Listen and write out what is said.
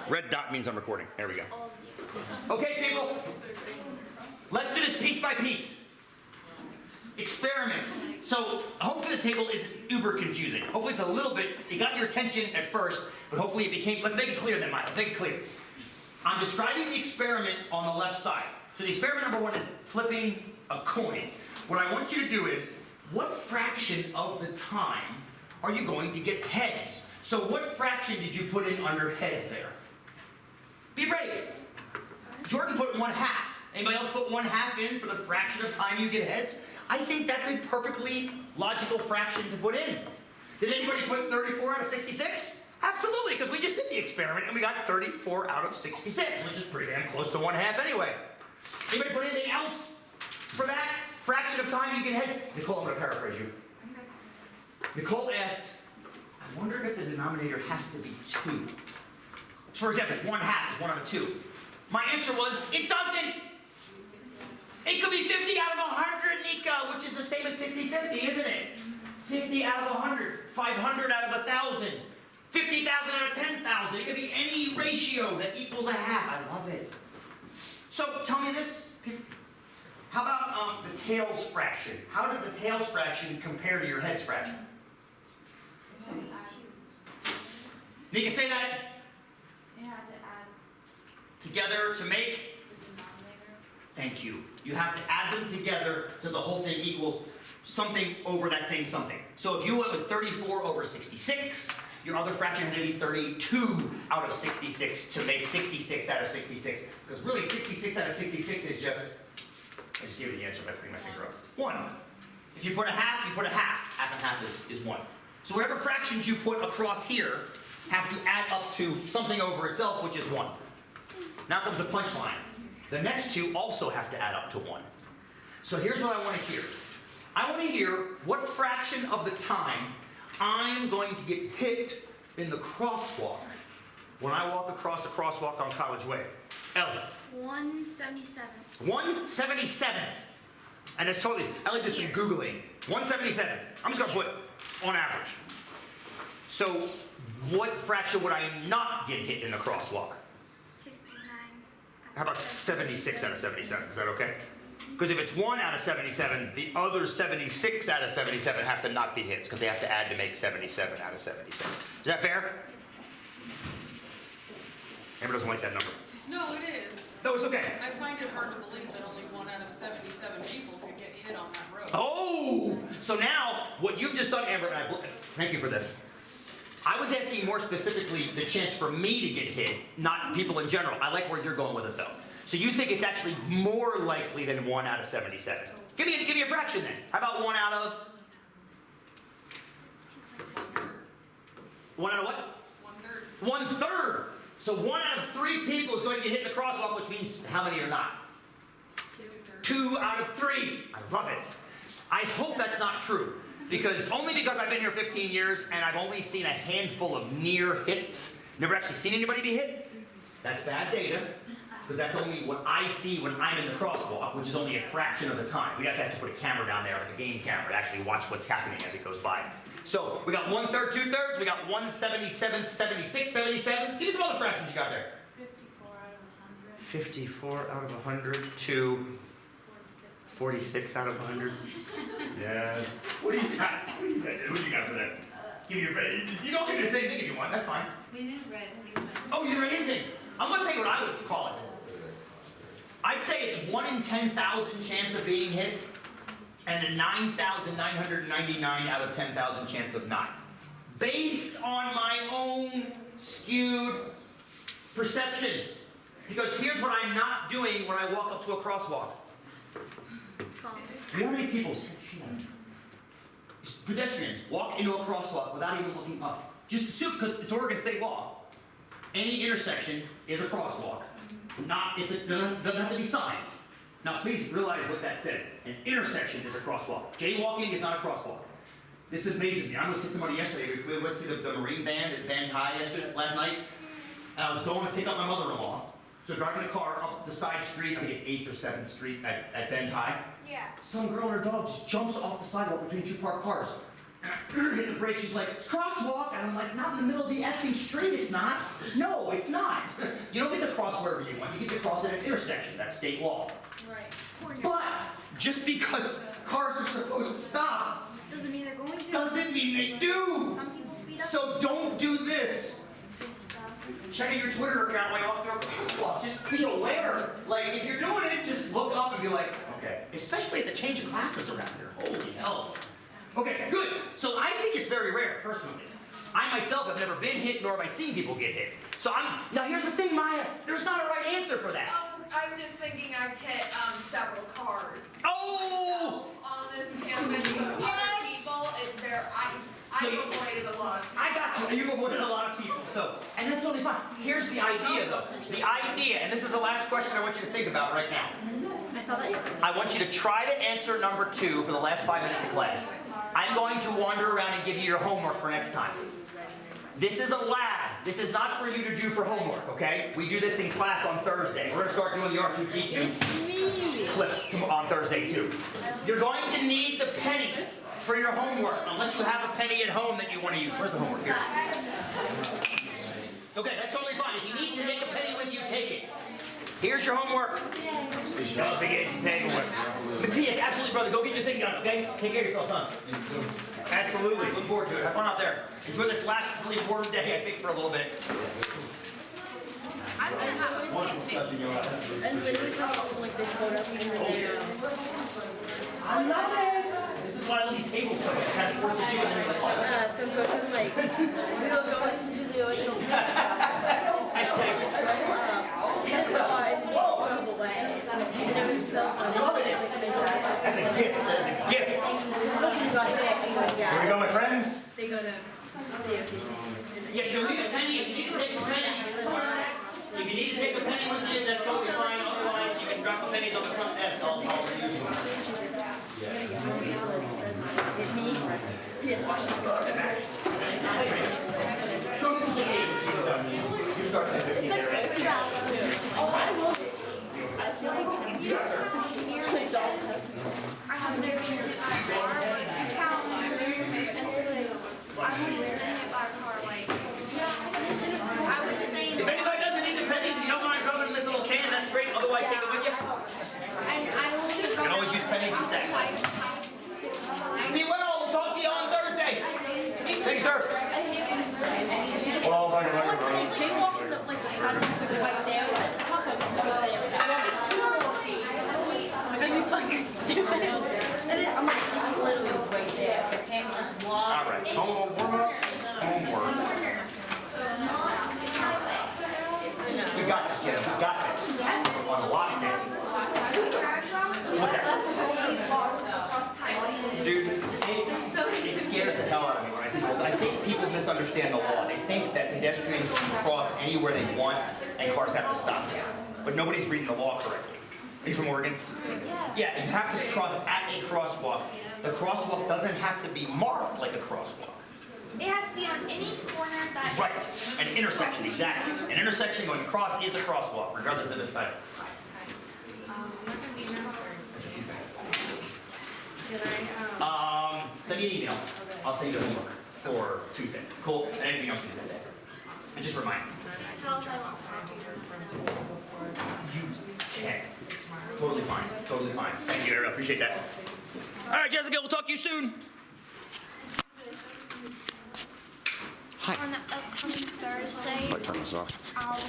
Red dot means I'm recording. There we go. Okay, people. Let's do this piece by piece. Experiment. So hopefully the table isn't uber confusing. Hopefully it's a little bit, it got your attention at first, but hopefully it became, let's make it clear then, Mike. Let's make it clear. I'm describing the experiment on the left side. So the experiment number one is flipping a coin. What I want you to do is, what fraction of the time are you going to get heads? So what fraction did you put in under heads there? Be brave. Jordan put 1/2. Anybody else put 1/2 in for the fraction of time you get heads? I think that's a perfectly logical fraction to put in. Did anybody put 34 out of 66? Absolutely, because we just did the experiment and we got 34 out of 66, which is pretty damn close to 1/2 anyway. Anybody put anything else for that fraction of time you get heads? Nicole, I'm going to paraphrase you. Nicole asked, I wonder if the denominator has to be 2. For example, 1/2 is 1 out of 2. My answer was, it doesn't. It could be 50 out of 100, Nika, which is the same as 50-50, isn't it? 50 out of 100, 500 out of 1,000, 50,000 out of 10,000. It could be any ratio that equals 1/2. I love it. So tell me this. How about the tails fraction? How did the tails fraction compare to your heads fraction? Nika, say that. You had to add Together to make? the denominator. Thank you. You have to add them together so the whole thing equals something over that same something. So if you went with 34 over 66, your other fraction had to be 32 out of 66 to make 66 out of 66. Because really 66 out of 66 is just, I just gave you the answer by putting my finger up. 1. If you put 1/2, you put 1/2. 1/2 is 1. So whatever fractions you put across here have to add up to something over itself, which is 1. Now comes the punchline. The next two also have to add up to 1. So here's what I want to hear. I want to hear what fraction of the time I'm going to get hit in the crosswalk when I walk across the crosswalk on College Way. Ellie. 1/77. 1/77th. And it's totally, Ellie did some Googling. 1/77. I'm just going to put on average. So what fraction would I not get hit in the crosswalk? 69. How about 76 out of 77? Is that okay? Because if it's 1 out of 77, the other 76 out of 77 have to not be hits because they have to add to make 77 out of 77. Is that fair? Amber doesn't like that number. No, it is. No, it's okay. I find it hard to believe that only 1 out of 77 people could get hit on that road. Oh! So now, what you've just done, Amber, and thank you for this. I was asking more specifically the chance for me to get hit, not people in general. I like where you're going with it, though. So you think it's actually more likely than 1 out of 77. Give me a fraction then. How about 1 out of? 1 out of what? 1/3. 1/3. So 1 out of 3 people is going to get hit in the crosswalk, which means how many are not? 2 out of 3. I love it. I hope that's not true. Only because I've been here 15 years and I've only seen a handful of near hits. Never actually seen anybody be hit. That's bad data. Because that's only what I see when I'm in the crosswalk, which is only a fraction of the time. We'd have to put a camera down there, like a game camera, to actually watch what's happening as it goes by. So we got 1/3, 2/3, we got 1/77, 76, 77. See some other fractions you got there. 54 out of 100. 54 out of 100 to 46 out of 100. Yes. What do you got? What do you got for that? Give me your red. You don't do the same thing if you want. That's fine. We didn't read anything. Oh, you didn't write anything. I'm going to tell you what I would call it. I'd say it's 1 in 10,000 chance of being hit and a 9,999 out of 10,000 chance of not. Based on my own skewed perception. Because here's what I'm not doing when I walk up to a crosswalk. Do you know how many people, pedestrians, walk into a crosswalk without even looking up? Just assume, because it's Oregon state law, any intersection is a crosswalk. Not if it doesn't have to be signed. Now please realize what that says. An intersection is a crosswalk. Jaywalking is not a crosswalk. This amazes me. I almost hit somebody yesterday. We went to the Marine Band at Bend High last night. And I was going to pick up my mother-in-law. So driving the car up the side street, I think it's 8th or 7th Street at Bend High. Yeah. Some girl and her dog just jumps off the sidewalk between 2 parked cars. hit the brake, she's like, it's crosswalk, and I'm like, not in the middle of the effing street, it's not. No, it's not. You don't get to cross wherever you want, you get to cross at an intersection, that's state law. Right. But, just because cars are supposed to stop, Doesn't mean they're going to. doesn't mean they do. Some people speed up. So don't do this. Checking your Twitter account while you're off the crosswalk. Just be aware. Like, if you're doing it, just look up and be like, okay. Especially at the change of classes around here. Holy hell. Okay, good. So I think it's very rare, personally. I myself have never been hit, nor have I seen people get hit. So now here's the thing, Maya. There's not a right answer for that. I'm just thinking I've hit several cars. Oh! On this campus of other people, it's very, So I've you- avoided a lot. I got you, and you've avoided a lot of people, so, and that's totally fine. Here's the idea, though. The idea, and this is the last question I want you to think about right now. I saw that yesterday. I want you to try to answer number 2 for the last 5 minutes of class. I'm going to wander around and give you your homework for next time. This is a lab. This is not for you to do for homework, okay? We do this in class on Thursday. We're gonna start doing the R2D2 flips on Thursday too. You're going to need the penny for your homework, unless you have a penny at home that you want to use. Where's the homework? Here. Okay, that's totally fine. If you need to take a penny with you, take it. Here's your homework. Oh, big A's paperwork. Matthias, absolutely, brother. Go get your thing done, okay? Take care of yourself, son. Absolutely. Look forward to it. Have fun out there. Enjoy this last really warm day, I think, for a little bit. I'm gonna have a sandwich. And when we saw something like they put up in the I love it. This is why all these tables are kind of forces you into some person like we were going to the original Hashtag. had a car and we drove away and there was built on it. Love it. That's a gift. That's a gift. The person got back and went Here we go, my friends. They go to CFCC. Yes, you'll need a penny. If you need to take a penny, if you need to take a penny with you, that's totally fine. Otherwise, you can drop the pennies on the front desk. I'll reuse them. Me? So this is the game. You start at 15 there, right? Oh, I will. I feel like I have never been in a car, but I found and I was spinning it by a car, like, I was saying, If anybody doesn't need the pennies, if you don't mind dropping in this little can, that's great. Otherwise, take it with you. and I only You can always use pennies instead. Be well. We'll talk to you on Thursday. Thank you, sir. Well, like when they jaywalk in the like the sidewalks like right there, like the house was right there. Like, are you fucking stupid? And then I'm like, it's literally right there. I can't just walk. All right. Home warm-ups. Homework. We got this, Jen. We got this. On a lot of things. What's that? Dude, it scares the hell out of me when I see people. I think people misunderstand the law. They think that pedestrians can cross anywhere they want and cars have to stop. But nobody's reading the law correctly. Are you from Oregon? Yeah, you have to cross at a crosswalk. The crosswalk doesn't have to be marked like a crosswalk. it has to be on any corner that. Right, an intersection, exactly. An intersection going across is a crosswalk, regardless of its site. Send me an email. I'll send you the homework for Tuesday. Cool. And anything else you do that day. And just remind me. Tell if I want You can. Totally fine. Totally fine. Thank you, Ariel. Appreciate that. All right, Jessica, we'll talk to you soon. on the upcoming Thursday, Turn this off. I'll